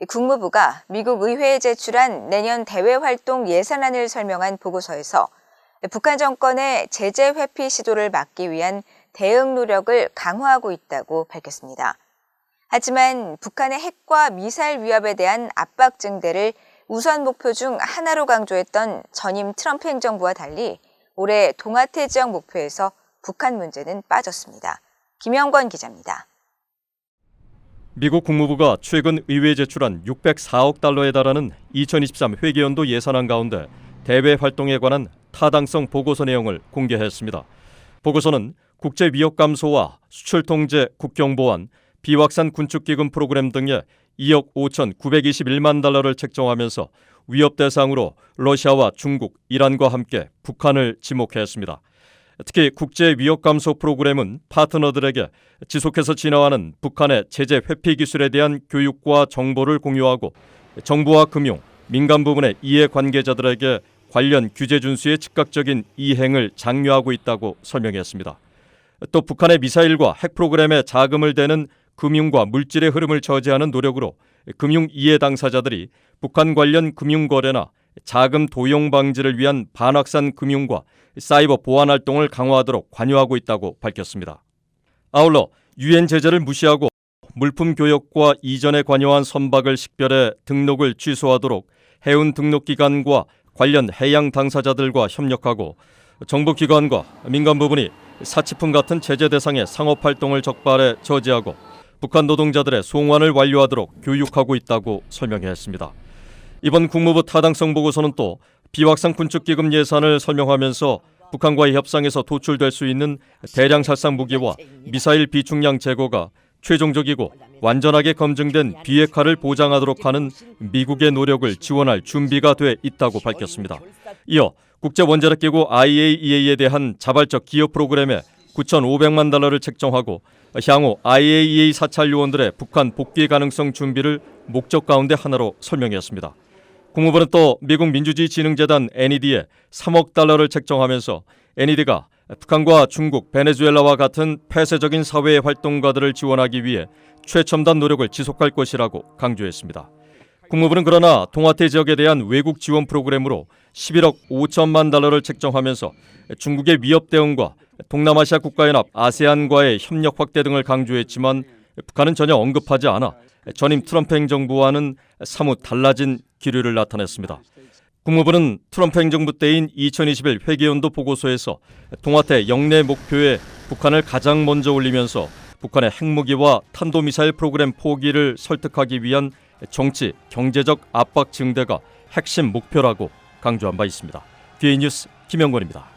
국무부가 미국 의회에 제출한 내년 대외 활동 예산안을 설명한 보고서에서 북한 정권의 제재 회피 시도를 막기 위한 대응 노력을 강화하고 있다고 밝혔습니다. 하지만 북한의 핵과 미사일 위협에 대한 압박 증대를 우선 목표 중 하나로 강조했던 전임 트럼프 행정부와 달리 올해 동아태 지역 목표에서 북한 문제는 빠졌습니다. 김영권 기자입니다. 미국 국무부가 최근 의회에 제출한 604억 달러에 달하는 2023 회계연도 예산안 가운데 대외 활동에 관한 타당성 보고서 내용을 공개했습니다. 보고서는 국제 위협 감소와 수출 통제, 국경 보안, 비확산 군축기금 프로그램 등에 2억 5,921만 달러를 책정하면서 위협 대상으로 러시아와 중국, 이란과 함께 북한을 지목했습니다. 특히 국제 위협 감소 프로그램은 파트너들에게 지속해서 진화하는 북한의 제재 회피 기술에 대한 교육과 정보를 공유하고 정부와 금융, 민간 부문의 이해관계자들에게 관련 규제 준수의 즉각적인 이행을 장려하고 있다고 설명했습니다. 또 북한의 미사일과 핵 프로그램에 자금을 대는 금융과 물질의 흐름을 저지하는 노력으로 금융 이해 당사자들이 북한 관련 금융 거래나 자금 도용 방지를 위한 반확산 금융과 사이버 보안 활동을 강화하도록 관여하고 있다고 밝혔습니다. 아울러 유엔 제재를 무시하고 물품 교역과 이전에 관여한 선박을 식별해 등록을 취소하도록 해운 등록기관과 관련 해양 당사자들과 협력하고 정부기관과 민간 부분이 사치품 같은 제재 대상의 상업활동을 적발해 저지하고 북한 노동자들의 송환을 완료하도록 교육하고 있다고 설명했습니다. 이번 국무부 타당성 보고서는 또 비확산 군축기금 예산을 설명하면서 북한과의 협상에서 도출될 수 있는 대량 살상 무기와 미사일 비축량 제거가 최종적이고 완전하게 검증된 비핵화를 보장하도록 하는 미국의 노력을 지원할 준비가 돼 있다고 밝혔습니다. 이어 국제원자력기구 IAEA에 대한 자발적 기여 프로그램에 9,500만 달러를 책정하고 향후 IAEA 사찰 요원들의 북한 복귀 가능성 준비를 목적 가운데 하나로 설명했습니다. 국무부는 또 미국 민주주의진흥재단 NED에 3억 달러를 책정하면서 NED가 북한과 중국, 베네수엘라와 같은 폐쇄적인 사회의 활동가들을 지원하기 위해 최첨단 노력을 지속할 것이라고 강조했습니다. 국무부는 그러나 동아태 지역에 대한 외국 지원 프로그램으로 11억 5천만 달러를 책정하면서 중국의 위협 대응과 동남아시아 국가연합 아세안과의 협력 확대 등을 강조했지만 북한은 전혀 언급하지 않아 전임 트럼프 행정부와는 사뭇 달라진 기류를 나타냈습니다. 국무부는 트럼프 행정부 때인 2021 회계연도 보고서에서 동아태 영내 목표에 북한을 가장 먼저 올리면서 북한의 핵무기와 탄도미사일 프로그램 포기를 설득하기 위한 정치, 경제적 압박 증대가 핵심 목표라고 강조한 바 있습니다. DA 뉴스 김영권입니다.